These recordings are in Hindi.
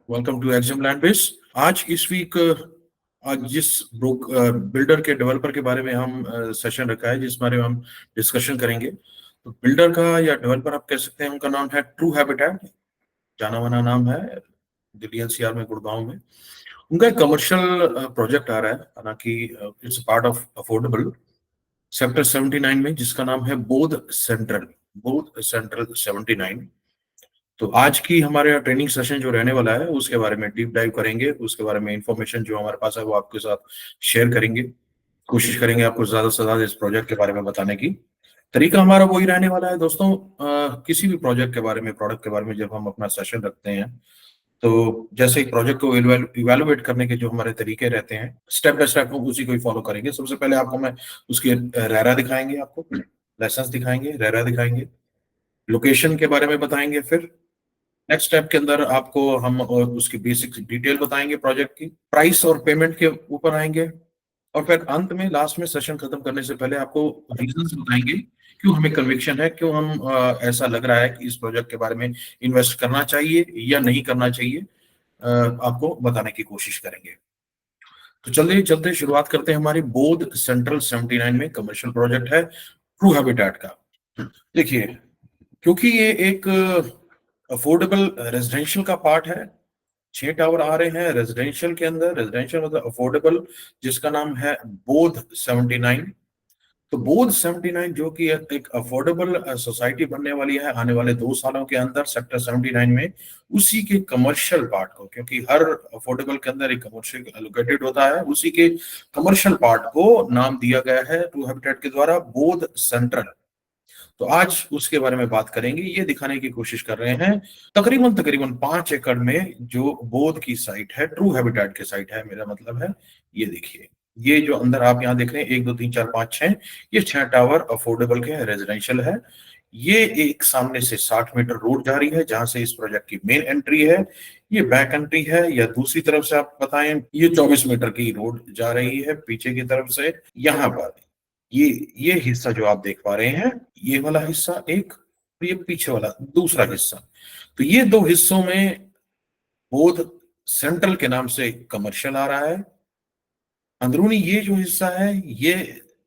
Welcome to exam land base. आज इस वीक आज जिस बिल्डर के डेवलपर के बारे में हम सेशन रखा है, जिस बारे में हम डिस्कशन करेंगे, तो बिल्डर का या डेवलपर आप कह सकते हैं, उनका नाम है ट्रू हैबिटेट। जाना माना नाम है, दिल्ली एनसीआर में, गुड़गांव में। उनका एक कमर्शियल प्रोजेक्ट आ रहा है, हालांकि it's part of affordable sector 79 में, जिसका नाम है बोध सेंट्रल 79। तो आज की हमारे ट्रेनिंग सेशन जो रहने वाला है, उसके बारे में डीप डाइव करेंगे। उसके बारे में इंफॉर्मेशन जो हमारे पास है वो आपके साथ शेयर करेंगे। कोशिश करेंगे आपको ज्यादा से ज्यादा इस प्रोजेक्ट के बारे में बताने की। तरीका हमारा वही रहने वाला है दोस्तों। किसी भी प्रोजेक्ट के बारे में, प्रोडक्ट के बारे में जब हम अपना सेशन रखते हैं, तो जैसे एक प्रोजेक्ट को इवेलुएट करने के जो हमारे तरीके रहते हैं, स्टेप बाय स्टेप हम उसी को ही फॉलो करेंगे। सबसे पहले आपको मैं उसके रेरा दिखाएंगे, आपको लाइसेंस दिखाएंगे, रेरा दिखाएंगे, लोकेशन के बारे में बताएंगे। फिर नेक्स्ट स्टेप के अंदर आपको हम उसकी बेसिक डिटेल बताएंगे, प्रोजेक्ट की प्राइस और पेमेंट के ऊपर आएंगे। और फिर अंत में, लास्ट में, सेशन खत्म करने से पहले आपको रीजंस बताएंगे क्यों हमें कन्विक्शन है, क्यों हम ऐसा लग रहा है कि इस प्रोजेक्ट के बारे में इन्वेस्ट करना चाहिए या नहीं करना चाहिए, आपको बताने की कोशिश करेंगे। तो चलिए चलते शुरुआत करते हैं हमारी बोध सेंट्रल 79 में कमर्शियल प्रोजेक्ट है ट्रू हैबिटेट का। देखिए, क्योंकि ये एक अफोर्डेबल रेजिडेंशियल का पार्ट है, 6 टावर आ रहे हैं रेजिडेंशियल के अंदर। रेजिडेंशियल मतलब अफोर्डेबल, जिसका नाम है बोध 79। तो बोध 79 जो कि एक अफोर्डेबल सोसाइटी बनने वाली है आने वाले 2 सालों के अंदर सेक्टर 79 में, उसी के कमर्शियल पार्ट को, क्योंकि हर अफोर्डेबल के अंदर एक कमर्शियल एलोकेटेड होता है, उसी के कमर्शियल पार्ट को नाम दिया गया है ट्रू हैबिटेट के द्वारा बोध सेंट्रल। तो आज उसके बारे में बात करेंगे। ये दिखाने की कोशिश कर रहे हैं तकरीबन तकरीबन 5 एकड़ में जो बोध की साइट है, ट्रू हैबिटेट की साइट है, मेरा मतलब है। ये देखिए, ये जो अंदर आप यहाँ देख रहे हैं, 1 2 3 4 5 6, ये 6 टावर अफोर्डेबल के रेजिडेंशियल है। ये एक सामने से 60 मीटर रोड जा रही है, जहां से इस प्रोजेक्ट की मेन एंट्री है। ये बैक एंट्री है, या दूसरी तरफ से आप बताएं, ये 24 मीटर की रोड जा रही है पीछे की तरफ से। यहाँ पर ये ये हिस्सा जो आप देख पा रहे हैं, ये वाला हिस्सा एक, और ये पीछे वाला दूसरा हिस्सा। तो ये 2 हिस्सों में बोध सेंट्रल के नाम से कमर्शियल आ रहा है। अंदरूनी ये जो हिस्सा है, ये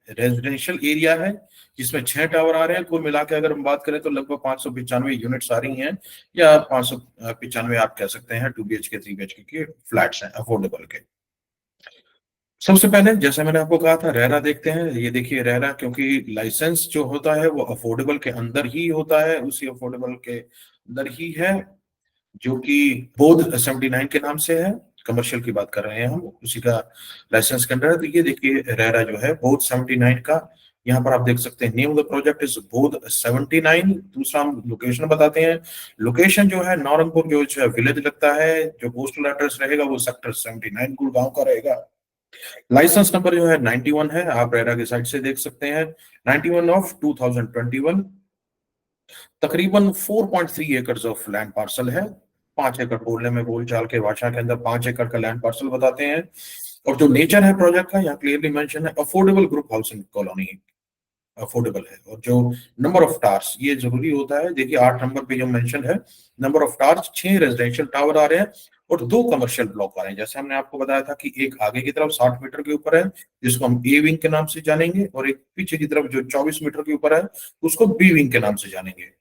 रेजिडेंशियल एरिया है, जिसमें 6 टावर आ रहे हैं। कुल मिला के अगर हम बात करें तो लगभग 595 यूनिट्स आ रही हैं, या 595 आप कह सकते हैं 2 BHK 3 BHK के फ्लैट्स हैं अफोर्डेबल के। सबसे पहले जैसे मैंने आपको कहा था, रेरा देखते हैं। ये देखिए रेरा, क्योंकि लाइसेंस जो होता है वो अफोर्डेबल के अंदर ही होता है, उसी अफोर्डेबल के अंदर ही है, जो कि बोध 79 के नाम से है। कमर्शियल की बात कर रहे हैं हम, उसी का लाइसेंस के अंदर है। तो ये देखिए रेरा जो है बोध 79 का, यहाँ पर आप देख सकते हैं name of the project is बोध 79। दूसरा हम लोकेशन बताते हैं। लोकेशन जो है नौरंगपुर, जो है विलेज लगता है। जो पोस्टल एड्रेस रहेगा वो सेक्टर 79 गुड़गांव का रहेगा। लाइसेंस नंबर जो है 91 है, आप रेरा की साइट से देख सकते हैं, 91 ऑफ 2021। तकरीबन 4.3 एकड़ ऑफ लैंड पार्सल है। 5 एकड़ बोलने में, बोलचाल के भाषा के अंदर 5 एकड़ का लैंड पार्सल बताते हैं। और जो नेचर है प्रोजेक्ट का, यहाँ क्लियरली मेंशन है affordable group housing colony, affordable है। और जो नंबर ऑफ टावर्स, ये जरूरी होता है। देखिए 8 नंबर पे जो मेंशन है, number of towers, 6 residential tower आ रहे हैं और 2 कमर्शियल ब्लॉक आ रहे हैं। जैसे हमने आपको बताया था कि एक आगे की तरफ 60 मीटर के ऊपर है, जिसको हम ए विंग के नाम से जानेंगे, और एक पीछे की तरफ जो 24 मीटर के ऊपर है, उसको बी विंग के नाम से जानेंगे।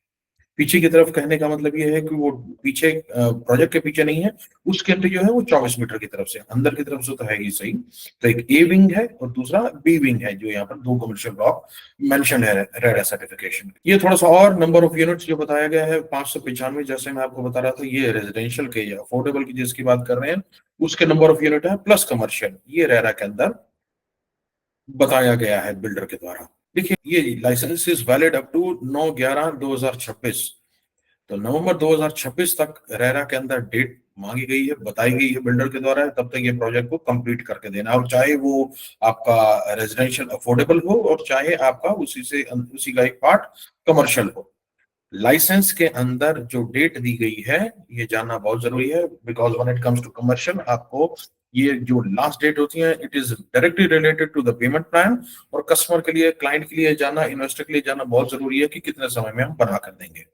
पीछे की तरफ कहने का मतलब ये है कि वो पीछे, प्रोजेक्ट के पीछे नहीं है, उसके अंदर जो है वो 24 मीटर की तरफ से, अंदर की तरफ से तो है ही सही। तो एक ए विंग है और दूसरा बी विंग है, जो यहाँ पर 2 कमर्शियल ब्लॉक मेंशन है रेरा सर्टिफिकेशन। ये थोड़ा सा और नंबर ऑफ यूनिट्स जो बताया गया है 595, जैसे मैं आपको बता रहा था, ये रेजिडेंशियल के या अफोर्डेबल की जिसकी बात कर रहे हैं, उसके नंबर ऑफ यूनिट है, प्लस कमर्शियल, ये रेरा के अंदर बताया गया है बिल्डर के द्वारा। देखिए, ये licence is valid up to 9/11/2026। तो नवंबर 2026 तक रेरा के अंदर डेट मांगी गई है, बताई गई है बिल्डर के द्वारा। तब तक ये प्रोजेक्ट को कंप्लीट करके देना, और चाहे वो आपका रेजिडेंशियल अफोर्डेबल हो, और चाहे आपका उसी का एक पार्ट कमर्शियल हो। लाइसेंस के अंदर जो डेट दी गई है, ये जानना बहुत जरूरी है, because when it comes to commercial, आपको ये जो लास्ट डेट होती है, it is directly related to the payment plan. और कस्टमर के लिए, क्लाइंट के लिए जानना, इन्वेस्टर के लिए जानना बहुत जरूरी है कि कितने समय में हम बना कर देंगे।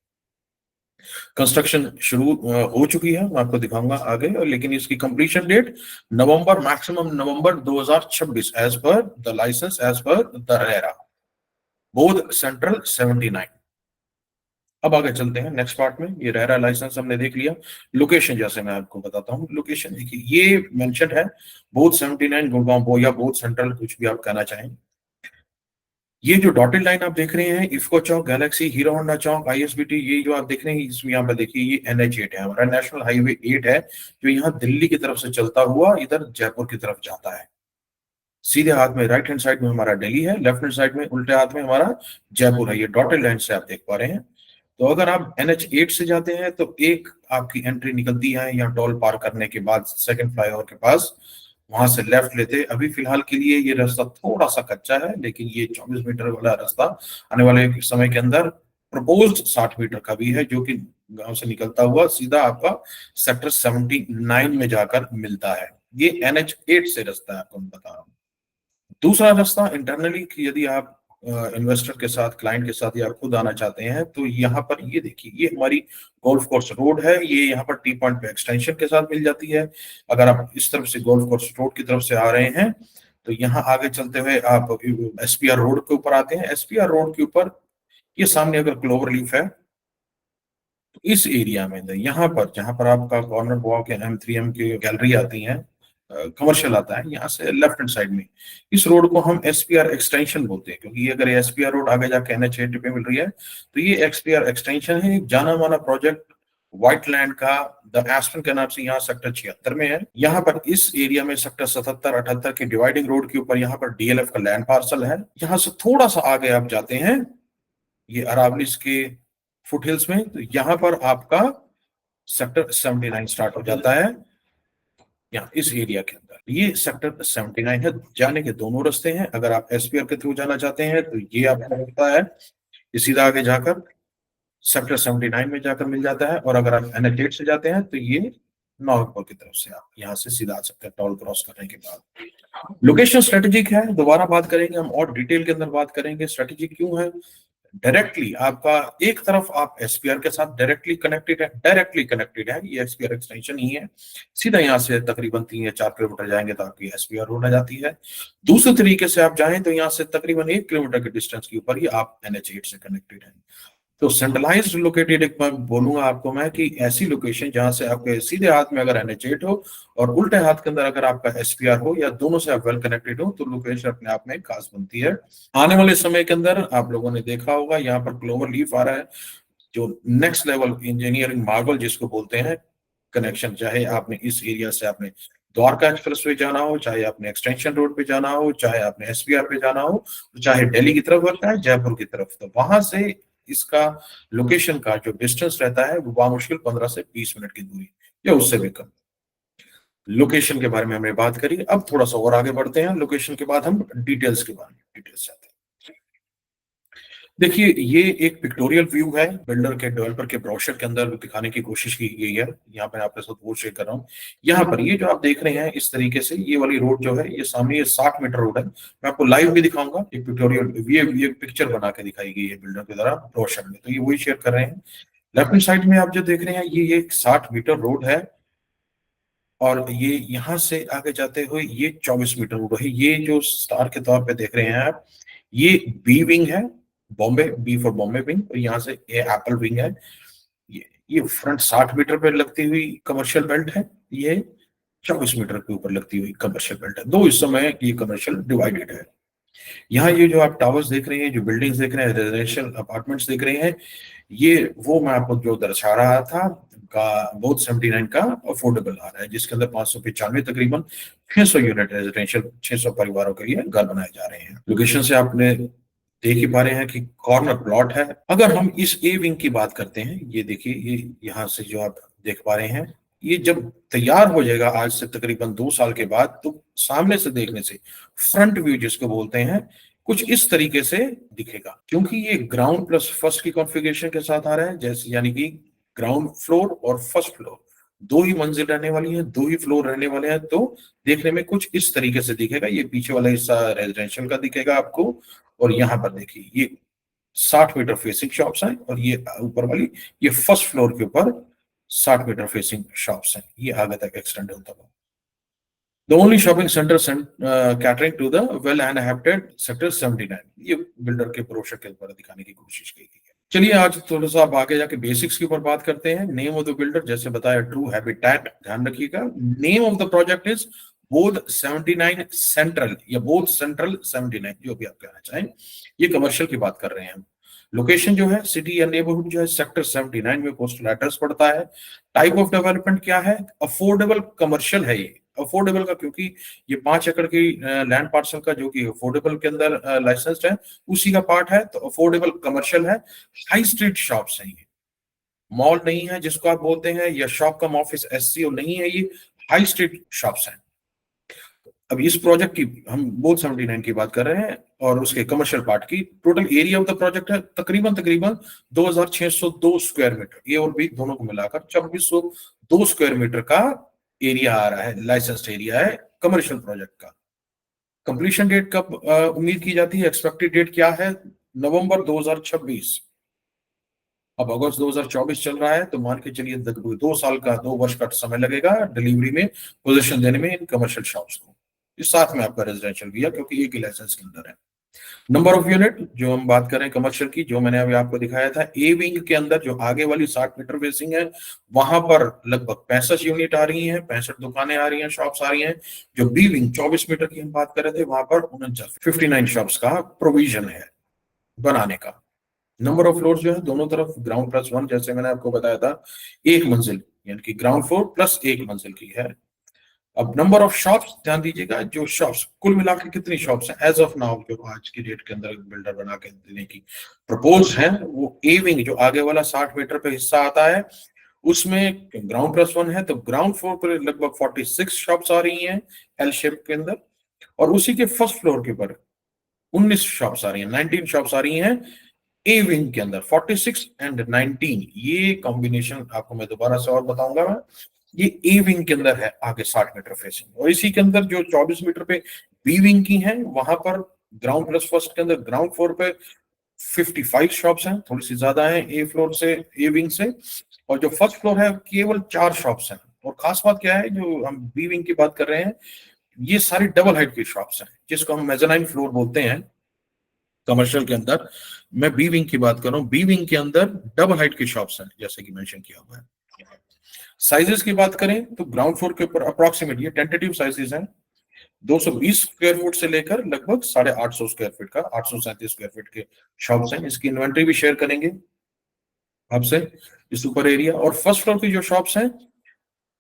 कंस्ट्रक्शन शुरू हो चुकी है, मैं आपको दिखाऊंगा आगे, और लेकिन इसकी completion date November, maximum November 2026 as per the licence, as per the RERA, बोध सेंट्रल 79। अब आगे चलते हैं नेक्स्ट पार्ट में। ये रेरा लाइसेंस हमने देख लिया। लोकेशन जैसे मैं आपको बताता हूँ, लोकेशन देखिए ये मेंशन है बोध 79 गुड़गांव, या बोध सेंट्रल, कुछ भी आप कहना चाहें। ये जो डॉटेड लाइन आप देख रहे हैं, इफ्को चौक, गैलेक्सी, हीरो होंडा चौक, आईएसबीटी, ये जो आप देख रहे हैं, इसमें यहाँ पे देखिए ये NH8 है, हमारा नेशनल हाईवे 8 है, जो यहाँ दिल्ली की तरफ से चलता हुआ इधर जयपुर की तरफ जाता है। सीधे हाथ में राइट हैंड साइड में हमारा दिल्ली है, लेफ्ट हैंड साइड में उल्टे हाथ में हमारा जयपुर है। ये डॉटेड लाइन से आप देख पा रहे हैं। तो अगर आप NH8 से जाते हैं तो एक आपकी एंट्री निकलती है यहाँ टोल पार करने के बाद, सेकंड फ्लाईओवर के पास, वहां से लेफ्ट लेते। अभी फिलहाल के लिए ये रास्ता थोड़ा सा कच्चा है, लेकिन ये 24 मीटर वाला रास्ता आने वाले समय के अंदर प्रपोज्ड 60 मीटर का भी है, जो कि गांव से निकलता हुआ सीधा आपका सेक्टर 79 में जाकर मिलता है। ये NH8 से रास्ता है, आपको मैं बता रहा हूँ। दूसरा रास्ता इंटरनली, यदि आप इन्वेस्टर के साथ, क्लाइंट के साथ, या खुद आना चाहते हैं, तो यहाँ पर ये देखिए ये हमारी गोल्फ कोर्स रोड है। ये यहाँ पर टी पॉइंट पे एक्सटेंशन के साथ मिल जाती है। अगर आप इस तरफ से गोल्फ कोर्स रोड की तरफ से आ रहे हैं, तो यहाँ आगे चलते हुए आप SPR रोड के ऊपर आते हैं। SPR रोड के ऊपर ये सामने अगर क्लोवर लीफ है, तो इस एरिया में यहाँ पर, जहां पर आपका कॉर्नर वॉक या M3M की गैलरी आती है, कमर्शियल आता है, यहाँ से लेफ्ट हैंड साइड में इस रोड को हम SPR एक्सटेंशन बोलते हैं, क्योंकि ये अगर SPR रोड आगे जाके NH8 पे मिल रही है, तो ये SPR एक्सटेंशन है। एक जाना माना प्रोजेक्ट व्हाइट लैंड का, द एस्पन के नाम से, यहाँ सेक्टर 76 में है। यहाँ पर इस एरिया में सेक्टर 77, 78 की डिवाइडिंग रोड के ऊपर यहाँ पर DLF का लैंड पार्सल है। यहाँ से थोड़ा सा आगे आप जाते हैं, ये अरावलीज के फुटहिल्स में, तो यहाँ पर आपका सेक्टर 79 स्टार्ट हो जाता है। यहाँ इस एरिया के अंदर ये सेक्टर 79 है। जाने के दोनों रास्ते हैं। अगर आप SPR के थ्रू जाना चाहते हैं, तो ये आपको मिलता है, ये सीधा आगे जाकर सेक्टर 79 में जाकर मिल जाता है। और अगर आप NH8 से जाते हैं, तो ये नागपुर की तरफ से आप यहाँ से सीधा आ सकते हैं टोल क्रॉस करने के बाद। लोकेशन स्ट्रेटेजिक है, दोबारा बात करेंगे हम और डिटेल के अंदर बात करेंगे स्ट्रेटेजिक क्यों है। डायरेक्टली आपका एक तरफ आप SPR के साथ डायरेक्टली कनेक्टेड है, ये SPR एक्सटेंशन ही है। सीधा यहाँ से तकरीबन 3 या 4 किलोमीटर जाएंगे तो आपकी SPR रोड आ जाती है। दूसरे तरीके से आप जाएं तो यहाँ से तकरीबन 1 किलोमीटर के डिस्टेंस के ऊपर ही आप NH8 से कनेक्टेड है। तो सेंट्रलाइज्ड लोकेटेड, एक बार बोलूंगा आपको मैं कि ऐसी लोकेशन जहां से आपके सीधे हाथ में अगर NH8 हो और उल्टे हाथ के अंदर अगर आपका SPR हो, या दोनों से आप वेल कनेक्टेड हो, तो लोकेशन अपने आप में खास बनती है। आने वाले समय के अंदर आप लोगों ने देखा होगा यहाँ पर क्लोवर लीफ आ रहा है, जो नेक्स्ट लेवल इंजीनियरिंग मार्वल जिसको बोलते हैं कनेक्शन। चाहे आपने इस एरिया से आपने द्वारका एक्सप्रेस वे जाना हो, चाहे आपने एक्सटेंशन रोड पे जाना हो, चाहे आपने SPR पे जाना हो, चाहे दिल्ली की तरफ होता है, जयपुर की तरफ, तो वहां से इसका लोकेशन का जो डिस्टेंस रहता है वो बामुश्किल 15 से 20 मिनट की दूरी, या उससे भी कम। लोकेशन के बारे में हमने बात करी। अब थोड़ा सा और आगे बढ़ते हैं। लोकेशन के बाद हम डिटेल्स के बारे में डिटेल्स आते हैं। देखिए ये एक पिक्टोरियल व्यू है, बिल्डर के, डेवलपर के ब्रोशर के अंदर दिखाने की कोशिश की गई है। यहाँ पे आपके साथ वो शेयर कर रहा हूँ। यहाँ पर ये जो आप देख रहे हैं इस तरीके से, ये वाली रोड जो है, ये सामने ये 60 मीटर रोड है। मैं आपको लाइव भी दिखाऊंगा, एक पिक्टोरियल ये पिक्चर बना के दिखाई गई है बिल्डर के द्वारा ब्रोशर में, तो ये वही शेयर कर रहे हैं। लेफ्ट हैंड साइड में आप जो देख रहे हैं, ये एक 60 मीटर रोड है, और ये यहाँ से आगे जाते हुए ये 24 मीटर रोड है। ये जो स्टार के तौर पे देख रहे हैं आप, ये बी विंग है, Bombay, B for Bombay wing, और यहाँ से ए एप्पल विंग है। ये फ्रंट 60 मीटर पे लगती हुई कमर्शियल बेल्ट है, ये 24 मीटर के ऊपर लगती हुई कमर्शियल बेल्ट है। दो हिस्सों में ये कमर्शियल डिवाइडेड है। यहाँ ये जो आप टावर्स देख रहे हैं, जो बिल्डिंग्स देख रहे हैं, रेजिडेंशियल अपार्टमेंट्स देख रहे हैं, ये वो मैं आपको जो दर्शा रहा था का बोथ 79 का अफोर्डेबल आ रहा है, जिसके अंदर 595 तकरीबन 600 यूनिट रेजिडेंशियल 600 परिवारों के लिए घर बनाए जा रहे हैं। लोकेशन से आपने देख ही पा रहे हैं कि कॉर्नर प्लॉट है। अगर हम इस ए विंग की बात करते हैं, ये देखिए, ये यहाँ से जो आप देख पा रहे हैं, ये जब तैयार हो जाएगा आज से तकरीबन 2 साल के बाद, तो सामने से देखने से फ्रंट व्यू जिसको बोलते हैं, कुछ इस तरीके से दिखेगा। क्योंकि ये ग्राउंड प्लस फर्स्ट की कॉन्फ़िगरेशन के साथ आ रहा है, जैसे यानी कि ग्राउंड फ्लोर और फर्स्ट फ्लोर, दो ही मंजिल रहने वाली है, दो ही फ्लोर रहने वाले हैं, तो देखने में कुछ इस तरीके से दिखेगा। ये पीछे वाला हिस्सा रेजिडेंशियल का दिखेगा आपको, और यहाँ पर देखिए ये 60 मीटर फेसिंग शॉप्स हैं, और ये ऊपर वाली ये फर्स्ट फ्लोर के ऊपर 60 मीटर फेसिंग शॉप्स हैं, ये आगे तक एक्सटेंड होता है। The only shopping center catering to the well-inhabited sector 79, ये बिल्डर के ब्रोशर के ऊपर दिखाने की कोशिश की गई है। चलिए आज थोड़ा सा आप आगे जाके बेसिक्स के ऊपर बात करते हैं। नेम ऑफ द बिल्डर, जैसे बताया, ट्रू हैबिटेट, ध्यान रखिएगा। Name of the project is बोध 79 सेंट्रल, या बोध सेंट्रल 79, जो भी आप कहना चाहें। ये कमर्शियल की बात कर रहे हैं हम। लोकेशन जो है सिटी या नेबरहुड जो है सेक्टर 79 में पोस्टल एड्रेस पड़ता है। टाइप ऑफ डेवलपमेंट क्या है? अफोर्डेबल कमर्शियल है ये। अफोर्डेबल का क्योंकि ये 5 एकड़ की लैंड पार्सल का जो कि अफोर्डेबल के अंदर लाइसेंस्ड है, उसी का पार्ट है, तो अफोर्डेबल कमर्शियल है। हाई स्ट्रीट शॉप्स हैं ये, मॉल नहीं है जिसको आप बोलते हैं, या शॉप कम ऑफिस एससीओ नहीं है, ये हाई स्ट्रीट शॉप्स हैं। अब इस प्रोजेक्ट की हम बोथ 79 की बात कर रहे हैं, और उसके कमर्शियल पार्ट की total area of the project है तकरीबन 2602 स्क्वायर मीटर, ए और बी दोनों को मिलाकर 2602 स्क्वायर मीटर का एरिया आ रहा है, लाइसेंस्ड एरिया है कमर्शियल प्रोजेक्ट का। कंप्लीशन डेट कब उम्मीद की जाती है? एक्सपेक्टेड डेट क्या है? नवंबर 2026। अब अगस्त 2024 चल रहा है, तो मान के चलिए 2 साल का, 2 वर्ष का समय लगेगा डिलीवरी में, पोजीशन देने में इन कमर्शियल शॉप्स को। इस साथ में आपका रेजिडेंशियल भी है, क्योंकि एक ही लाइसेंस के अंदर है। नंबर ऑफ यूनिट जो हम बात करें कमर्शियल की, जो मैंने अभी आपको दिखाया था, ए विंग के अंदर जो आगे वाली 60 मीटर फेसिंग है, वहां पर लगभग 65 यूनिट आ रही हैं, 65 दुकानें आ रही हैं, शॉप्स आ रही हैं। जो बी विंग 24 मीटर की हम बात कर रहे थे, वहां पर 59 शॉप्स का प्रोविजन है बनाने का। नंबर ऑफ फ्लोर जो है दोनों तरफ ग्राउंड+1, जैसे मैंने आपको बताया था, एक मंजिल, यानी कि ग्राउंड फ्लोर प्लस एक मंजिल की है। अब नंबर ऑफ शॉप्स ध्यान दीजिएगा, जो शॉप्स कुल मिलाकर कितनी शॉप्स हैं एज ऑफ नाउ, जो आज की डेट के अंदर बिल्डर बना के देने की प्रपोज है, वो ए विंग जो आगे वाला 60 मीटर पे हिस्सा आता है, उसमें ग्राउंड+1 है, तो ग्राउंड फ्लोर पर लगभग 46 शॉप्स आ रही हैं एल शेप के अंदर, और उसी के फर्स्ट फ्लोर के ऊपर 19 शॉप्स आ रही हैं, 19 शॉप्स आ रही हैं ए विंग के अंदर। 46 एंड 19 ये कॉम्बिनेशन आपको मैं दोबारा से और बताऊंगा मैं, ये ए विंग के अंदर है आगे 60 मीटर फेसिंग, और इसी के अंदर जो 24 मीटर पे बी विंग की है, वहां पर ग्राउंड प्लस फर्स्ट के अंदर ग्राउंड फ्लोर पे 55 शॉप्स हैं, थोड़ी सी ज्यादा है ए फ्लोर से, ए विंग से, और जो फर्स्ट फ्लोर है केवल 4 शॉप्स हैं। और खास बात क्या है, जो हम बी विंग की बात कर रहे हैं, ये सारी डबल हाइट की शॉप्स हैं, जिसको हम मेज़ानाइन फ्लोर बोलते हैं कमर्शियल के अंदर। मैं बी विंग की बात कर रहा हूँ, बी विंग के अंदर डबल हाइट की शॉप्स हैं, जैसे कि मेंशन किया हुआ है। साइजेस की बात करें तो ग्राउंड फ्लोर के ऊपर अप्रोक्सीमेट ये टेंटेटिव साइजेस हैं, 220 स्क्वायर फुट से लेकर लगभग 850 स्क्वायर फीट का, 837 स्क्वायर फीट के शॉप्स हैं। इसकी इन्वेंटरी भी शेयर करेंगे आपसे, इस ऊपर एरिया। और फर्स्ट फ्लोर की जो शॉप्स हैं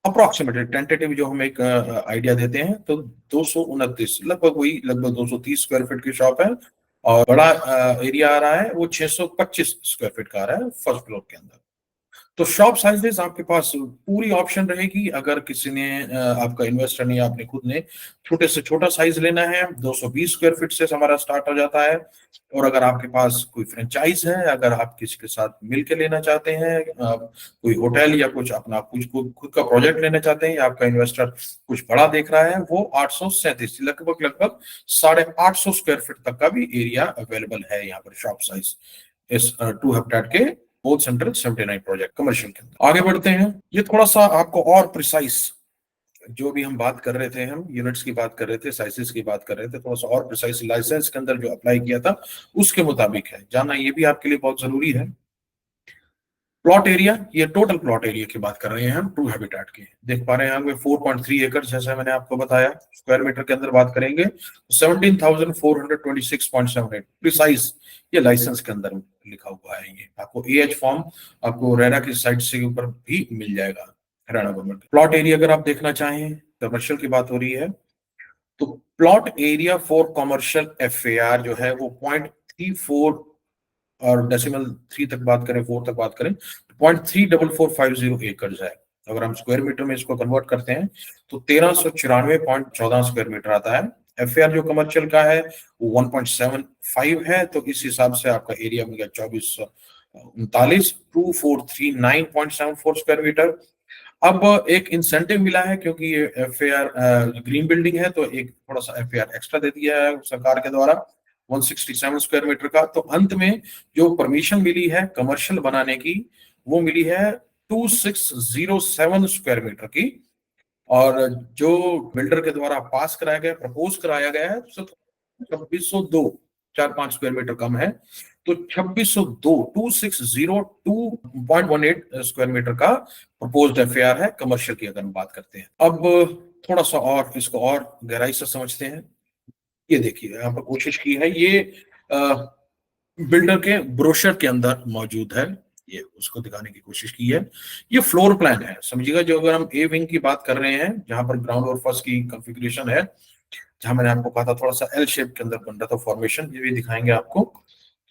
अप्रोक्सीमेटली टेंटेटिव जो हम एक आइडिया देते हैं, तो 229 लगभग वही, लगभग 230 स्क्वायर फीट की शॉप है, और बड़ा एरिया आ रहा है वो 625 स्क्वायर फीट का आ रहा है फर्स्ट फ्लोर के अंदर। तो शॉप साइजेस आपके पास पूरी ऑप्शन रहेगी। अगर किसी ने आपका इन्वेस्टर ने या आपने खुद ने छोटे से छोटा साइज लेना है, 220 स्क्वायर फीट से हमारा स्टार्ट हो जाता है। और अगर आपके पास कोई फ्रेंचाइज है, अगर आप किसी के साथ मिलकर लेना चाहते हैं, कोई होटल या कुछ अपना कुछ खुद का प्रोजेक्ट लेना चाहते हैं, या आपका इन्वेस्टर कुछ बड़ा देख रहा है, वो 837 लगभग 850 स्क्वायर फीट तक का भी एरिया अवेलेबल है यहाँ पर शॉप साइज इस टू हैबिटेट के बोथ सेंट्रल 79 प्रोजेक्ट कमर्शियल के अंदर। आगे बढ़ते हैं, ये थोड़ा सा आपको और प्रिसाइज, जो भी हम बात कर रहे थे, हम यूनिट्स की बात कर रहे थे, साइजेस की बात कर रहे थे, थोड़ा सा और प्रिसाइज लाइसेंस के अंदर जो अप्लाई किया था उसके मुताबिक है, जानना ये भी आपके लिए बहुत जरूरी है। प्लॉट एरिया, ये टोटल प्लॉट एरिया की बात कर रहे हैं हम ट्रू हैबिटेट की, देख पा रहे हैं यहाँ 4.3 एकड़, जैसा मैंने आपको बताया। स्क्वायर मीटर के अंदर बात करेंगे 17,426.78 प्रिसाइज, ये लाइसेंस के अंदर लिखा हुआ है। ये आपको एएच फॉर्म आपको रेरा की साइट से ऊपर भी मिल जाएगा, हरियाणा गवर्नमेंट। प्लॉट एरिया अगर आप देखना चाहें, कमर्शियल की बात हो रही है, तो plot area for commercial FAR जो है वो 0.34, और डेसिमल 3 तक बात करें, 4 तक बात करें, 0.34450 एकड़ है। अगर हम स्क्वायर मीटर में इसको कन्वर्ट करते हैं तो 1394.14 स्क्वायर मीटर आता है। एफएआर जो कमर्शियल का है वो 1.75 है, तो इस हिसाब से आपका एरिया मिल गया 2439.74 स्क्वायर मीटर। अब एक इंसेंटिव मिला है, क्योंकि ये एफएआर ग्रीन बिल्डिंग है, तो एक थोड़ा सा एफएआर एक्स्ट्रा दे दिया है सरकार के द्वारा, 167 स्क्वायर मीटर का। तो अंत में जो परमिशन मिली है कमर्शियल बनाने की, वो मिली है 2607 स्क्वायर मीटर की। और जो बिल्डर के द्वारा पास कराया गया, प्रपोज कराया गया है, 2602, 4-5 स्क्वायर मीटर कम है। तो 2602, 2602.18 स्क्वायर मीटर का प्रपोज्ड एफएआर है कमर्शियल की, अगर हम बात करते हैं। अब थोड़ा सा और इसको और गहराई से समझते हैं। ये देखिए यहाँ पर कोशिश की है, ये बिल्डर के ब्रोशर के अंदर मौजूद है, ये उसको दिखाने की कोशिश की है। ये फ्लोर प्लान है, समझिएगा। जो अगर हम ए विंग की बात कर रहे हैं, जहां पर ग्राउंड और फर्स्ट की कंफिग्रेशन है, जहां मैंने आपको कहा था थोड़ा सा एल शेप के अंदर बन रहा था फॉर्मेशन, ये भी दिखाएंगे आपको।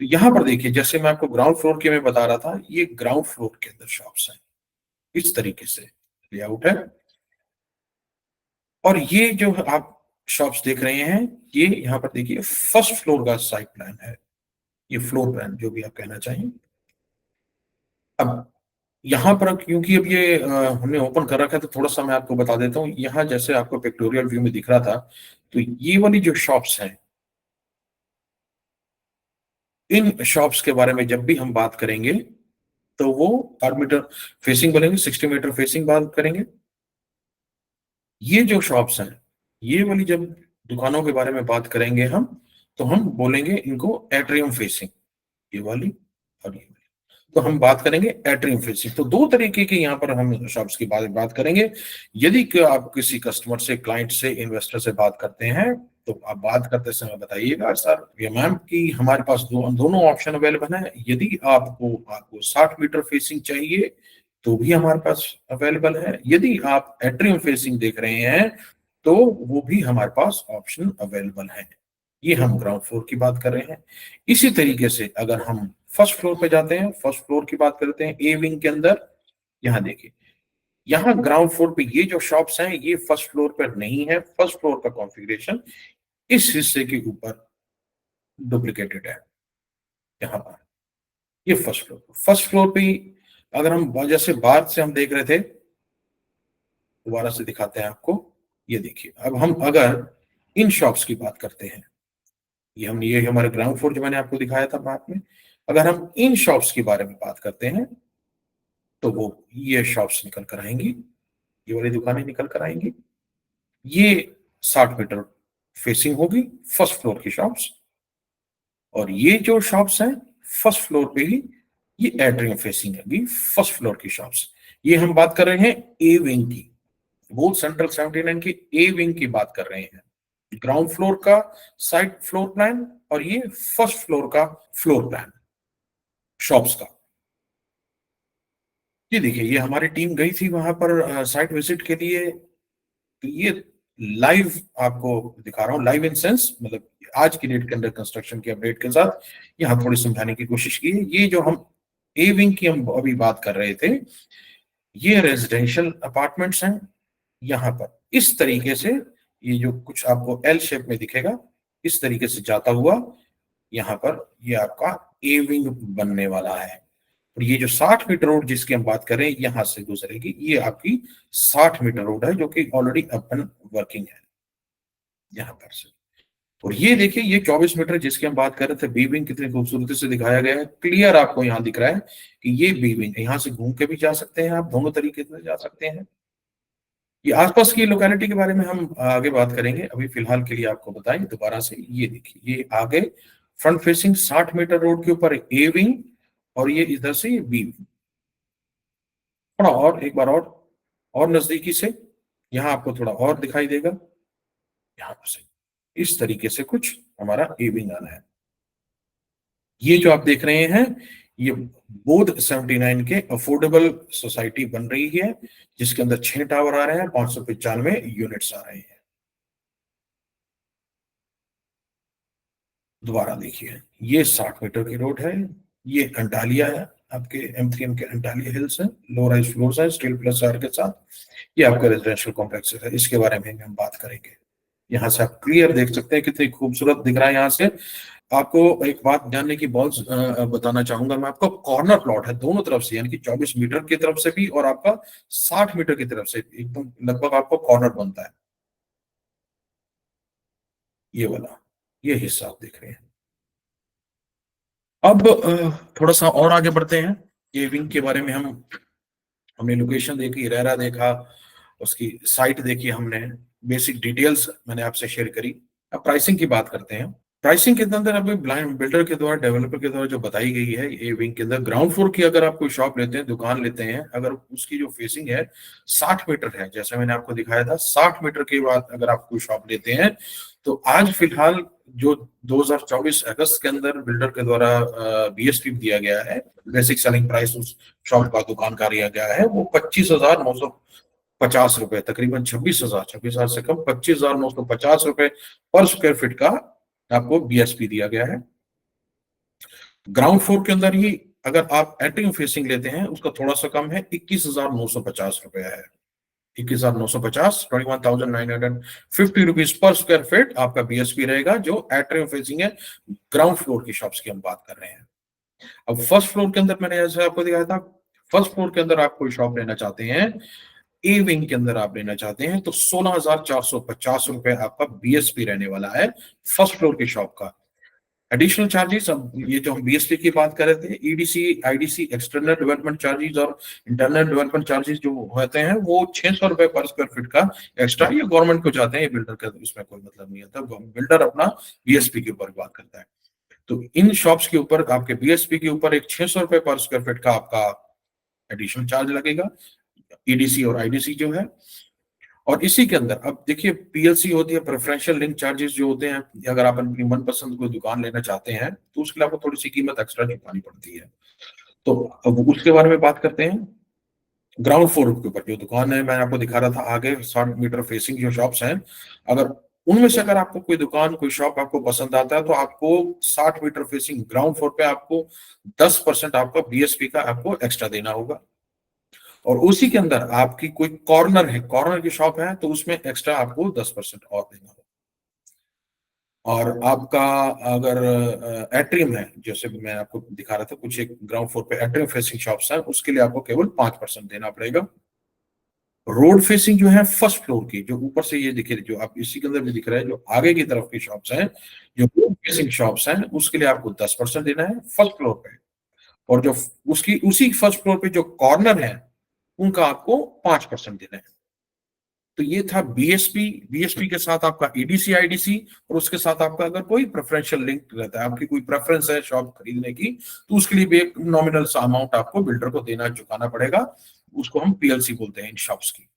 तो यहाँ पर देखिए, जैसे मैं आपको ग्राउंड फ्लोर के में बता रहा था, ये ग्राउंड फ्लोर के अंदर शॉप्स हैं, इस तरीके से लेआउट है। और ये जो आप शॉप्स देख रहे हैं, ये यहाँ पर देखिए फर्स्ट फ्लोर का साइड प्लान है, ये फ्लोर प्लान जो भी आप कहना चाहें। अब यहाँ पर क्योंकि अब ये हमने ओपन कर रखा है, तो थोड़ा सा मैं आपको बता देता हूँ। यहाँ जैसे आपको पिक्टोरियल व्यू में दिख रहा था, तो ये वाली जो शॉप्स हैं, इन शॉप्स के बारे में जब भी हम बात करेंगे, तो वो 8 मीटर फेसिंग बनेंगे, 60 मीटर फेसिंग बात करेंगे। ये जो शॉप्स हैं, ये वाली जब दुकानों के बारे में बात करेंगे हम, तो हम बोलेंगे इनको एट्रियम फेसिंग, ये वाली और ये वाली। तो हम बात करेंगे एट्रियम फेसिंग। तो दो तरीके के यहाँ पर हम शॉप्स की बात करेंगे। यदि आप किसी कस्टमर से, क्लाइंट से, इन्वेस्टर से बात करते हैं, तो आप बात करते समय बताइएगा, सर ये मैम कि हमारे पास दोनों ऑप्शन अवेलेबल है। यदि आपको आपको 60 मीटर फेसिंग चाहिए तो भी हमारे पास अवेलेबल है। यदि आप एट्रियम फेसिंग देख रहे हैं, तो वो भी हमारे पास ऑप्शन अवेलेबल है। ये हम ग्राउंड फ्लोर की बात कर रहे हैं। इसी तरीके से अगर हम फर्स्ट फ्लोर पे जाते हैं, फर्स्ट फ्लोर की बात करते हैं ए विंग के अंदर, यहाँ देखिए, यहाँ ग्राउंड फ्लोर पे ये जो शॉप्स हैं, ये फर्स्ट फ्लोर पर नहीं है। फर्स्ट फ्लोर का कॉन्फ़िगरेशन इस हिस्से के ऊपर डुप्लीकेटेड है, यहाँ पर। ये फर्स्ट फ्लोर पे ही अगर हम जैसे बाहर से हम देख रहे थे, दोबारा से दिखाते हैं आपको। ये देखिए, अब हम अगर इन शॉप्स की बात करते हैं, ये हमारे ग्राउंड फ्लोर जो मैंने आपको दिखाया था मैप में, अगर हम इन शॉप्स के बारे में बात करते हैं, तो वो ये शॉप्स निकल कर आएंगी, ये वाली दुकानें निकल कर आएंगी। ये 60 मीटर फेसिंग होगी फर्स्ट फ्लोर की शॉप्स। और ये जो शॉप्स हैं फर्स्ट फ्लोर पे ही, ये एट्रियम फेसिंग है फर्स्ट फ्लोर की शॉप्स। ये हम बात कर रहे हैं ए विंग की, वो सेंट्रल 79 की ए विंग की बात कर रहे हैं। ग्राउंड फ्लोर का साइड फ्लोर प्लान, और ये फर्स्ट फ्लोर का फ्लोर प्लान शॉप्स का। ये देखिए, ये हमारी टीम गई थी वहां पर साइट विजिट के लिए। तो ये लाइव आपको दिखा रहा हूँ, लाइव इन सेंस, मतलब आज की डेट के अंदर कंस्ट्रक्शन की अपडेट के साथ यहाँ थोड़ी समझाने की कोशिश की है। ये जो हम ए विंग की हम अभी बात कर रहे थे, ये रेजिडेंशियल अपार्टमेंट्स हैं। यहाँ पर इस तरीके से ये जो कुछ आपको एल शेप में दिखेगा, इस तरीके से जाता हुआ यहाँ पर ये आपका ए विंग बनने वाला है। और ये जो 60 मीटर रोड जिसकी हम बात कर रहे हैं, यहाँ से गुजरेगी, ये आपकी 60 मीटर रोड है, जो कि ऑलरेडी अपन वर्किंग है यहाँ पर से। और ये देखिए, ये 24 मीटर जिसकी हम बात कर रहे थे, बी विंग कितनी खूबसूरती से दिखाया गया है। क्लियर आपको यहाँ दिख रहा है कि ये बी विंग है। यहाँ से घूम के भी जा सकते हैं आप, दोनों तरीके से जा सकते हैं। ये आसपास की लोकेलिटी के बारे में हम आगे बात करेंगे, अभी फिलहाल के लिए आपको बताएं दोबारा से। ये देखिए, ये आगे फ्रंट फेसिंग 60 मीटर रोड के ऊपर ए विंग, और ये इधर से ये बी विंग। थोड़ा और एक बार और नजदीकी से यहाँ आपको थोड़ा और दिखाई देगा, यहाँ पर से इस तरीके से कुछ हमारा ए विंग आना है। ये जो आप देख रहे हैं, ये बोध 79 के अफोर्डेबल सोसाइटी बन रही है, जिसके अंदर 6 टावर आ रहे हैं, 595 यूनिट्स आ रहे हैं। दोबारा देखिए, ये 60 मीटर की रोड है, ये अंटालिया है, आपके M3M के अंटालिया हिल्स है, लो राइज फ्लोर्स है स्टील प्लस आर के साथ। ये आपका रेजिडेंशियल कॉम्प्लेक्स है, इसके बारे में हम बात करेंगे। यहाँ से आप क्लियर देख सकते हैं कितनी खूबसूरत दिख रहा है यहाँ से। आपको एक बात जानने की बहुत बताना चाहूंगा मैं आपको, कॉर्नर प्लॉट है दोनों तरफ से, यानी कि 24 मीटर की तरफ से भी और आपका 60 मीटर की तरफ से, एकदम लगभग आपको कॉर्नर बनता है। ये वाला, ये हिस्सा आप देख रहे हैं, अब थोड़ा सा और आगे बढ़ते हैं। ये विंग के बारे में हमने लोकेशन देखी, रेरा देखा, उसकी साइट देखी हमने, बेसिक डिटेल्स मैंने आपसे शेयर करी। अब प्राइसिंग की बात करते हैं। प्राइसिंग के अंदर अभी ब्लाइंड बिल्डर के द्वारा, डेवलपर के द्वारा जो बताई गई है, ये विंग के अंदर ग्राउंड फ्लोर की अगर आप कोई शॉप लेते हैं, दुकान लेते हैं, अगर उसकी जो फेसिंग है 60 मीटर है, जैसे मैंने आपको दिखाया था, 60 मीटर के बाद अगर आप कोई शॉप लेते हैं, तो आज फिलहाल जो 2024 अगस्त के अंदर बिल्डर के द्वारा बीएसपी दिया गया है, बेसिक सेलिंग प्राइस उस शॉप का, दुकान का दिया गया है, वो 25,950 रुपए, तकरीबन 26,000 से कम, 25,950 रुपए पर स्क्वायर फीट का आपको बीएसपी दिया गया है। ग्राउंड फ्लोर के अंदर ही अगर आप एंट्री फेसिंग लेते हैं, उसका थोड़ा सा कम है, 21,950 रुपया है। 21,950, 21,950 पर स्क्वायर फीट आपका बीएसपी रहेगा, जो एट्रियम फेसिंग है। ग्राउंड फ्लोर की शॉप्स की हम बात कर रहे हैं। अब फर्स्ट फ्लोर के अंदर मैंने जैसे आपको दिखाया था, फर्स्ट फ्लोर के अंदर आप कोई शॉप लेना चाहते हैं, ए विंग के अंदर आप लेना चाहते हैं, तो 16,450 रुपए आपका बीएसपी रहने वाला है फर्स्ट फ्लोर की शॉप का। एडिशनल चार्जेस, अब ये जो हम बीएसपी की बात कर रहे थे, EDC, IDC, external development charges और इंटरनल डेवलपमेंट चार्जेस जो होते हैं, वो 600 रुपए पर स्क्वायर फीट का एक्स्ट्रा, ये गवर्नमेंट को जाते हैं, ये बिल्डर का इसमें कोई मतलब नहीं होता, बिल्डर अपना बीएसपी के ऊपर बात करता है। तो इन शॉप्स के ऊपर आपके बीएसपी के ऊपर एक 600 रुपए पर स्क्वायर फीट का आपका एडिशनल चार्ज लगेगा, ईडीसी और आईडीसी जो है। और इसी के अंदर अब देखिए, पीएलसी होती है, प्रेफरेंशियल लिंक चार्जेस जो होते हैं, अगर आप अपनी मनपसंद कोई दुकान लेना चाहते हैं, तो उसके लिए आपको थोड़ी सी कीमत एक्स्ट्रा चुकानी पड़ती है। तो अब उसके बारे में बात करते हैं। ग्राउंड फ्लोर के ऊपर जो दुकान है, मैं आपको दिखा रहा था आगे, 60 मीटर फेसिंग जो शॉप्स हैं, अगर उनमें से अगर आपको कोई दुकान, कोई शॉप आपको पसंद आता है, तो आपको 60 मीटर फेसिंग ग्राउंड फ्लोर पे आपको 10% आपका बीएसपी का आपको एक्स्ट्रा देना होगा। और उसी के अंदर आपकी कोई कॉर्नर है, कॉर्नर की शॉप है, तो उसमें एक्स्ट्रा आपको 10% और देना होगा। और आपका अगर एट्रियम है, जैसे मैं आपको दिखा रहा था, कुछ एक ग्राउंड फ्लोर पे एट्रियम फेसिंग शॉप्स है, उसके लिए आपको केवल 5% देना पड़ेगा। रोड फेसिंग जो है फर्स्ट फ्लोर की, जो ऊपर से ये दिखे, जो आप इसी के अंदर भी दिख रहा है, जो आगे की तरफ की शॉप्स हैं, जो रोड फेसिंग शॉप्स हैं, उसके लिए आपको 10% देना है फर्स्ट फ्लोर पे। और जो उसकी उसी फर्स्ट फ्लोर पे जो कॉर्नर है, उनका आपको 5% देना है। तो ये था बीएसपी। बीएसपी के साथ आपका ईडीसी, आईडीसी, और उसके साथ आपका अगर कोई प्रेफरेंशियल लिंक रहता है, आपकी कोई प्रेफरेंस है शॉप खरीदने की, तो उसके लिए भी एक नॉमिनल सा अमाउंट आपको बिल्डर को देना, चुकाना पड़ेगा। उसको हम पीएलसी बोलते हैं इन शॉप्स की।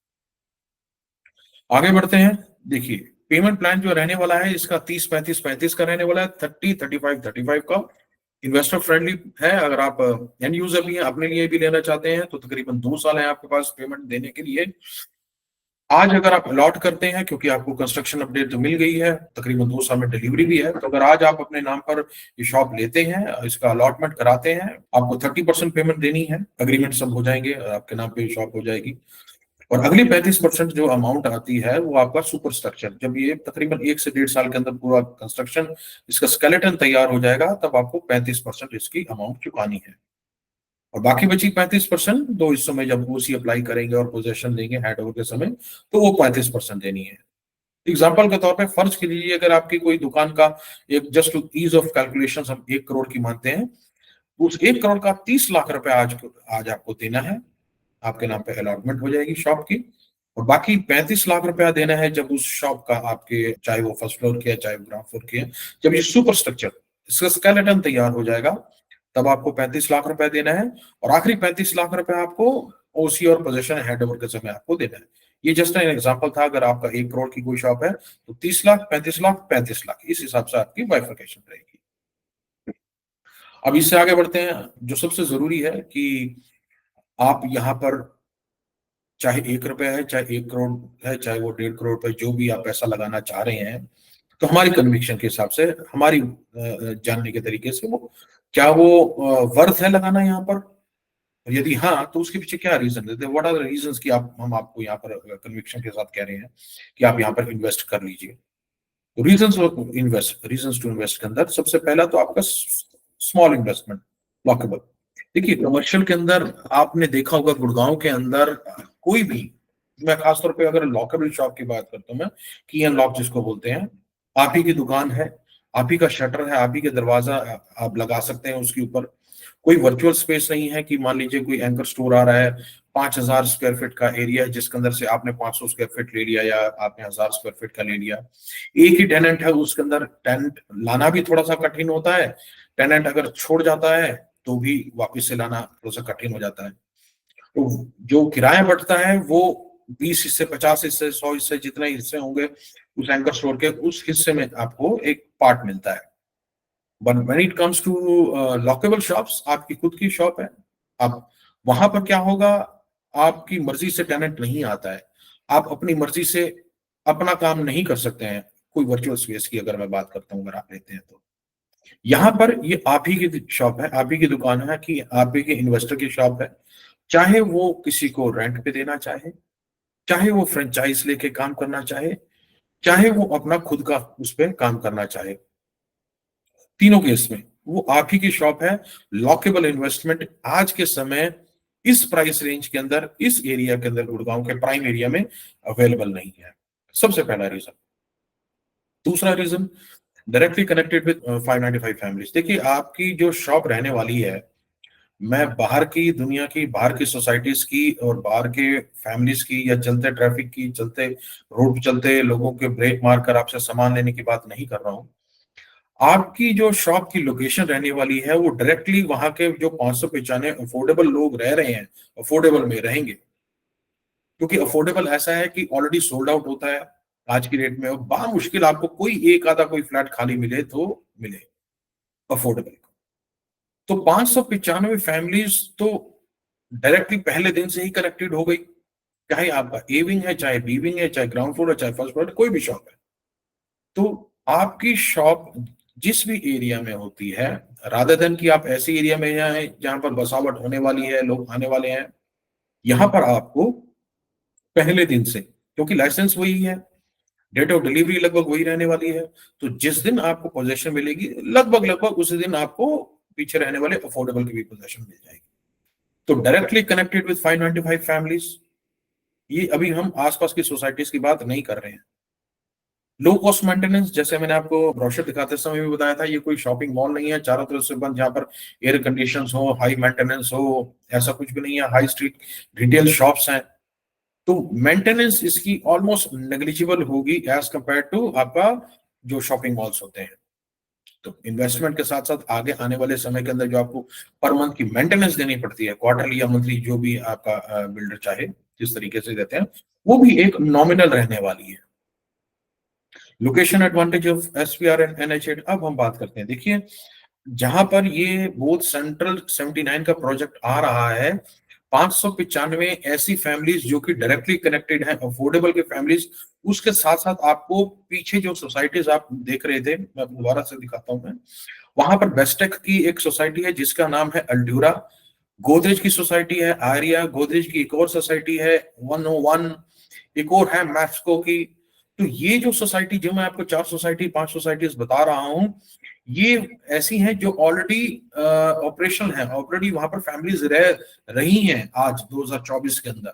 आगे बढ़ते हैं। देखिए, पेमेंट प्लान जो रहने वाला है, इसका 30-35-35 का रहने वाला है, 30-35-35 का। इन्वेस्टर फ्रेंडली है। अगर आप एंड यूजर भी हैं, अपने लिए भी लेना चाहते हैं, तो तकरीबन 2 साल है आपके पास पेमेंट देने के लिए। आज अगर आप अलॉट करते हैं, क्योंकि आपको कंस्ट्रक्शन अपडेट तो मिल गई है, तकरीबन 2 साल में डिलीवरी भी है, तो अगर आज आप अपने नाम पर ये शॉप लेते हैं, इसका अलॉटमेंट कराते हैं, आपको 30% पेमेंट देनी है, अग्रीमेंट सब हो जाएंगे, आपके नाम पे शॉप हो जाएगी। और अगली 35% जो अमाउंट आती है, वो आपका सुपर स्ट्रक्चर, जब ये तकरीबन 1 से 1.5 साल के अंदर पूरा कंस्ट्रक्शन, इसका स्केलेटन तैयार हो जाएगा, तब आपको 35% इसकी अमाउंट चुकानी है। और बाकी बची 35% 2 हिस्सों में, जब ओसी अप्लाई करेंगे और पोजेशन देंगे हैंडओवर के समय, तो वो 35% देनी है। एग्जाम्पल के तौर पे फर्ज कीजिए, अगर आपकी कोई दुकान का, एक जस्ट ईज ऑफ कैलकुलेशन, हम 1 करोड़ की मानते हैं, तो उस 1 करोड़ का 30 लाख रुपए आज आज आपको देना है, आपके नाम पे अलॉटमेंट हो जाएगी शॉप की। और बाकी 35 लाख रुपया देना है, जब उस शॉप का आपके, चाहे वो फर्स्ट फ्लोर की है, चाहे वो ग्राउंड फ्लोर की है, जब ये सुपर स्ट्रक्चर, इसका स्केलेटन तैयार हो जाएगा, तब आपको 35 लाख रुपया देना है। और आखिरी 35 लाख रुपया आपको ओसी और पोजेशन हैंडओवर के समय आपको देना है। ये जस्ट एन एग्जांपल था। अगर आपका 1 करोड़ की कोई शॉप है, तो 30 लाख, 35 लाख, 35 लाख, इस हिसाब से आपकी बाइफर्केशन रहेगी। अब इससे आगे बढ़ते हैं। जो सबसे जरूरी है कि आप यहाँ पर, चाहे 1 रुपया है, चाहे 1 करोड़ है, चाहे वो 1.5 करोड़ पे, जो भी आप पैसा लगाना चाह रहे हैं, तो हमारी कन्विक्शन के हिसाब से, हमारी जानने के तरीके से, वो क्या वो वर्थ है लगाना यहाँ पर। यदि हाँ, तो उसके पीछे क्या रीजन है, व्हाट आर द रीजंस कि आप, हम आपको यहाँ पर कन्विक्शन के साथ कह रहे हैं कि आप यहाँ पर इन्वेस्ट कर लीजिए। रीजंस टू इन्वेस्ट के अंदर सबसे पहला तो आपका स्मॉल इन्वेस्टमेंट, लॉकेबल। देखिए, कमर्शियल के अंदर आपने देखा होगा, गुड़गांव के अंदर कोई भी, मैं खासतौर पे अगर लॉकेबल शॉप की बात करता हूँ मैं, की एंड लॉक जिसको बोलते हैं, आप ही की दुकान है, आप ही का शटर है, आप ही के दरवाजा आप लगा सकते हैं उसके ऊपर। कोई वर्चुअल स्पेस नहीं है कि मान लीजिए कोई एंकर स्टोर आ रहा है, 5,000 स्क्वायर फीट का एरिया है जिसके अंदर से आपने 500 स्क्वायर फीट ले लिया या आपने 1,000 स्क्वायर फीट का ले लिया। एक ही टेनेंट है, उसके अंदर टेनेंट लाना भी थोड़ा सा कठिन होता है। टेनेंट अगर छोड़ जाता है तो भी वापस से लाना थोड़ा सा कठिन हो जाता है। तो जो किराया बढ़ता है वो 20 हिस्से, 50 हिस्से, 100 हिस्से, जितने हिस्से होंगे उस एंकर स्टोर के, उस हिस्से में आपको एक पार्ट मिलता है। But when it comes to lockable shops, आपकी खुद की शॉप है, आप वहां पर क्या होगा, आपकी मर्जी से टेनेंट नहीं आता है, आप अपनी मर्जी से अपना काम नहीं कर सकते हैं। कोई वर्चुअल स्पेस की अगर मैं बात करता हूँ, अगर आप लेते हैं तो यहाँ पर ये आप ही की शॉप है, आप ही की दुकान है, कि आप ही के इन्वेस्टर की शॉप है। चाहे वो किसी को रेंट पे देना चाहे, चाहे वो फ्रेंचाइज लेके काम करना चाहे, चाहे वो अपना खुद का उस पर काम करना चाहे, तीनों केस में वो आप ही की शॉप है। लॉकेबल इन्वेस्टमेंट आज के समय इस प्राइस रेंज के अंदर, इस एरिया के अंदर, गुड़गांव के प्राइम एरिया में अवेलेबल नहीं है। सबसे पहला रीजन। दूसरा reason, directly connected with 595 families. देखिए, आपकी जो शॉप रहने वाली है, मैं बाहर की दुनिया की, बाहर की सोसाइटीज की और बाहर के फैमिलीज की, या चलते ट्रैफिक की, चलते रोड पे चलते लोगों के ब्रेक मार कर आपसे सामान लेने की बात नहीं कर रहा हूं। आपकी जो शॉप की लोकेशन रहने वाली है वो डायरेक्टली वहां के जो 595 अफोर्डेबल लोग रह रहे हैं, अफोर्डेबल में रहेंगे। क्योंकि अफोर्डेबल ऐसा है कि ऑलरेडी सोल्ड आउट होता है आज की डेट में, और बामुश्किल आपको कोई एक आधा कोई फ्लैट खाली मिले तो मिले अफोर्डेबल। तो 595 फैमिलीज तो डायरेक्टली पहले दिन से ही कनेक्टेड हो गई। चाहे आपका ए विंग है, चाहे बी विंग है, चाहे ग्राउंड फ्लोर है, चाहे फर्स्ट फ्लोर, कोई भी शॉप है, तो आपकी शॉप जिस भी एरिया में होती है, रादर देन कि आप ऐसे एरिया में जाएं जहां पर बसावट होने वाली है, लोग आने वाले हैं, यहां पर आपको पहले दिन से, क्योंकि लाइसेंस वही है, डेट ऑफ डिलीवरी लगभग वही रहने वाली है, तो जिस दिन आपको पोजीशन मिलेगी लगभग लगभग उसी दिन आपको पीछे रहने वाले अफोर्डेबल की भी पोजीशन मिल जाएगी। तो डायरेक्टली कनेक्टेड विद 595 फैमिलीज। ये अभी हम आसपास की सोसाइटीज की बात नहीं कर रहे हैं। लो कॉस्ट मेंटेनेंस, जैसे मैंने आपको ब्रोशर दिखाते समय भी बताया था, ये कोई शॉपिंग मॉल नहीं है चारों तरफ से बंद, जहां पर एयर कंडीशन हो, हाई मेंटेनेंस हो, ऐसा कुछ भी नहीं है। हाई स्ट्रीट रिटेल शॉप्स हैं, तो मेंटेनेंस इसकी ऑलमोस्ट नेग्लिजिबल होगी एज कंपेयर टू आपका जो शॉपिंग मॉल्स होते हैं। तो इन्वेस्टमेंट के साथ साथ आगे आने वाले समय के अंदर जो आपको पर मंथ की मेंटेनेंस देनी पड़ती है, क्वार्टरली या मंथली, जो भी आपका बिल्डर चाहे जिस तरीके से देते हैं, वो भी एक नॉमिनल रहने वाली है। Location advantage of SPR and NH eight. अब हम बात करते हैं, देखिए जहां पर ये बोथ सेंट्रल 79 का प्रोजेक्ट आ रहा है, 595 ऐसी फैमिलीज जो कि डायरेक्टली कनेक्टेड है, अफोर्डेबल की फैमिलीज, उसके साथ साथ आपको पीछे जो सोसाइटीज आप देख रहे थे, मैं दोबारा से दिखाता हूं। मैं वहां पर बेस्टेक की एक सोसाइटी है जिसका नाम है अल्ड्यूरा, गोदरेज की सोसाइटी है आर्या, गोदरेज की एक और सोसाइटी है 101, एक और है मैक्सको की। तो ये जो सोसाइटी, जो मैं आपको 4 सोसाइटी 5 सोसाइटीज बता रहा हूं, ये ऐसी हैं जो ऑलरेडी ऑपरेशनल है, ऑलरेडी वहां पर फैमिलीज रह रही हैं आज 2024 के अंदर।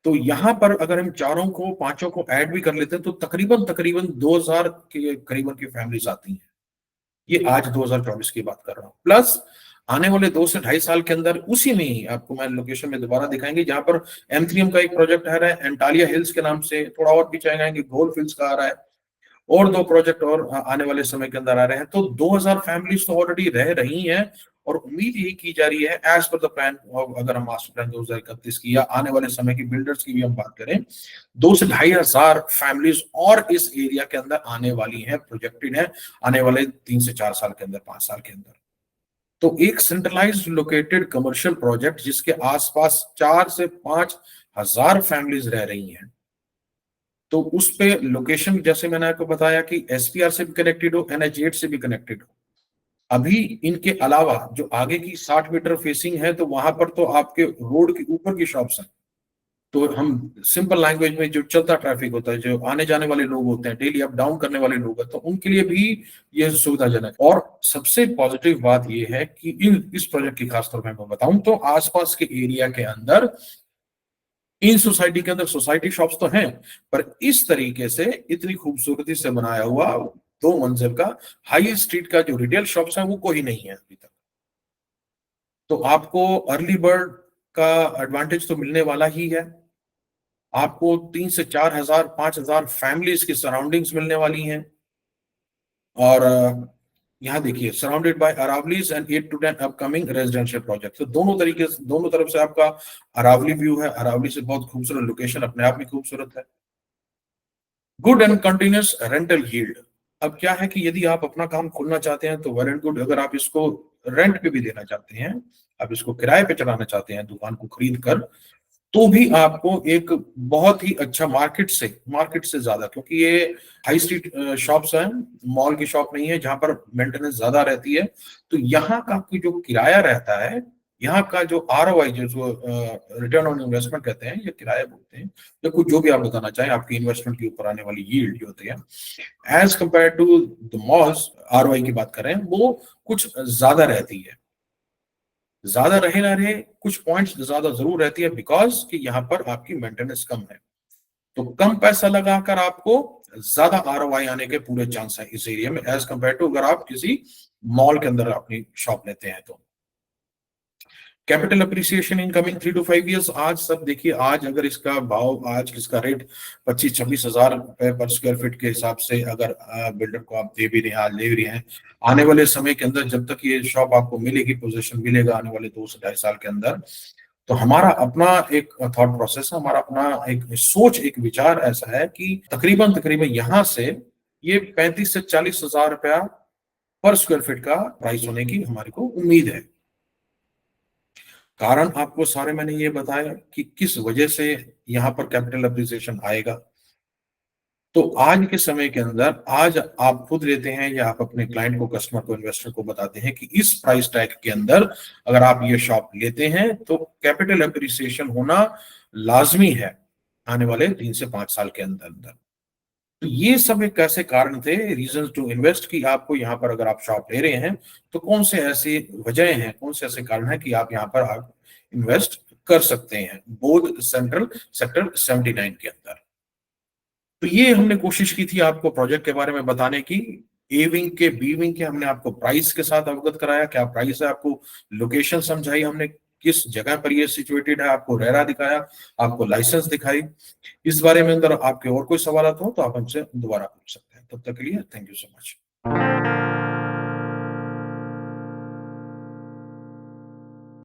तो यहाँ पर अगर हम चारों को, पांचों को ऐड भी कर लेते हैं तो तकरीबन तकरीबन 2000 के करीबन की फैमिलीज आती हैं। ये आज 2024 की बात कर रहा हूँ। प्लस आने वाले 2 से 2.5 साल के अंदर उसी में ही आपको मैं लोकेशन में दोबारा दिखाएंगे, जहां पर M3M का एक प्रोजेक्ट आ रहा है एंटालिया हिल्स के नाम से, थोड़ा और पीछे आएंगे गोल्फ हिल्स का आ रहा है, और 2 प्रोजेक्ट और आने वाले समय के अंदर आ रहे हैं। तो 2000 फैमिलीज तो ऑलरेडी रह रही हैं, और उम्मीद यही की जा रही है एज पर द प्लान, अगर हम मास्टर प्लान 2031 की या आने वाले समय की बिल्डर्स की भी हम बात करें, 2 से 2,500 फैमिलीज और इस एरिया के अंदर आने वाली हैं, प्रोजेक्टेड है आने वाले 3 से 4 साल के अंदर, 5 साल के अंदर। तो एक सेंट्रलाइज्ड लोकेटेड कमर्शियल प्रोजेक्ट जिसके आसपास 4 से 5 हजार फैमिलीज रह रही हैं, तो उस पे लोकेशन जैसे मैंने आपको बताया कि एसपीआर से भी कनेक्टेड हो, NH8 से भी कनेक्टेड हो। अभी इनके अलावा जो आगे की 60 मीटर फेसिंग है, तो वहां पर तो आपके रोड के ऊपर की शॉप्स हैं। तो हम सिंपल लैंग्वेज में, जो चलता ट्रैफिक होता है, जो आने जाने वाले लोग होते हैं, डेली अप डाउन करने वाले लोग हैं, तो उनके लिए भी ये सुविधाजनक। और सबसे पॉजिटिव बात ये है कि इस प्रोजेक्ट की खासतौर पर मैं बताऊं तो आसपास के एरिया के अंदर, इन सोसाइटी के अंदर सोसाइटी शॉप्स तो हैं, पर इस तरीके से इतनी खूबसूरती से बनाया हुआ 2 मंजिल का हाई स्ट्रीट का जो रिटेल शॉप्स है वो कोई नहीं है अभी तक। तो आपको अर्ली बर्ड का एडवांटेज तो मिलने वाला ही है। आपको 3 से 4,000 5,000 फैमिलीज की सराउंडिंग्स मिलने वाली हैं। और यहाँ देखिए surrounded by Aravallis and 8 to 10 upcoming residential project. तो दोनों तरीके से, दोनों तरफ से आपका अरावली व्यू है। अरावली से बहुत खूबसूरत लोकेशन अपने आप में खूबसूरत है। Good and continuous rental yield. अब क्या है कि यदि आप अपना काम खोलना चाहते हैं तो वेल एंड गुड। अगर आप इसको रेंट पे भी देना चाहते हैं, आप इसको किराए पे चलाना चाहते हैं दुकान को खरीद कर, तो भी आपको एक बहुत ही अच्छा मार्केट से ज्यादा, क्योंकि ये हाई स्ट्रीट शॉप्स हैं, मॉल की शॉप नहीं है जहां पर मेंटेनेंस ज्यादा रहती है। तो यहाँ का आपकी जो किराया रहता है, यहाँ का जो ROI, जो रिटर्न ऑन इन्वेस्टमेंट कहते हैं या किराया बोलते हैं, या कुछ जो भी आप बताना चाहें, आपकी इन्वेस्टमेंट के ऊपर आने वाली यील्ड जो होती है as compare to the malls, ROI की बात करें, वो कुछ ज्यादा रहती है। ज्यादा रहे ना रहे, कुछ पॉइंट्स ज्यादा जरूर रहती है, बिकॉज कि यहाँ पर आपकी मेंटेनेंस कम है। तो कम पैसा लगाकर आपको ज्यादा ROI आने के पूरे चांस है इस एरिया में, एज कंपेयर टू अगर आप किसी मॉल के अंदर अपनी शॉप लेते हैं तो। Capital appreciation in coming 3 to 5 years। आज सब देखिए, आज अगर इसका भाव, आज इसका रेट 25-26 हजार रुपए पर स्क्वायर फीट के हिसाब से अगर बिल्डर को आप दे भी रहे हैं, आज ले भी रहे हैं, आने वाले समय के अंदर जब तक ये शॉप आपको मिलेगी, पोजीशन मिलेगा आने वाले 2 से 2.5 साल के अंदर, तो हमारा अपना एक थॉट प्रोसेस है, हमारा अपना एक सोच, एक विचार ऐसा है कि तकरीबन तकरीबन यहाँ से ये 35 से 40 हजार रुपया पर स्क्वायर फीट का प्राइस होने की हमारे को उम्मीद है। कारण आपको सारे मैंने ये बताया कि किस वजह से यहाँ पर कैपिटल अप्रिसिएशन आएगा। तो आज के समय के अंदर, आज आप खुद लेते हैं या आप अपने क्लाइंट को, कस्टमर को, इन्वेस्टर को बताते हैं कि इस प्राइस टैग के अंदर अगर आप ये शॉप लेते हैं तो कैपिटल अप्रिसिएशन होना लाजमी है आने वाले 3 से 5 साल के अंदर अंदर। तो ये सब एक ऐसे कारण थे, रीजन टू इन्वेस्ट, कि आपको यहाँ पर अगर आप शॉप ले रहे हैं तो कौन से ऐसी वजह हैं, कौन से ऐसे कारण हैं कि आप यहाँ पर आप इन्वेस्ट कर सकते हैं बोध सेंट्रल सेक्टर 79 के अंदर। तो ये हमने कोशिश की थी आपको प्रोजेक्ट के बारे में बताने की। ए विंग के, बी विंग के हमने आपको प्राइस के साथ अवगत कराया, क्या प्राइस है, आपको लोकेशन समझाई हमने, किस जगह पर ये सिचुएटेड है, आपको रेरा दिखाया, आपको लाइसेंस दिखाई। इस बारे में अंदर आपके और कोई सवाल हो तो आप हमसे दोबारा पूछ सकते हैं। तब तक के लिए थैंक यू सो मच।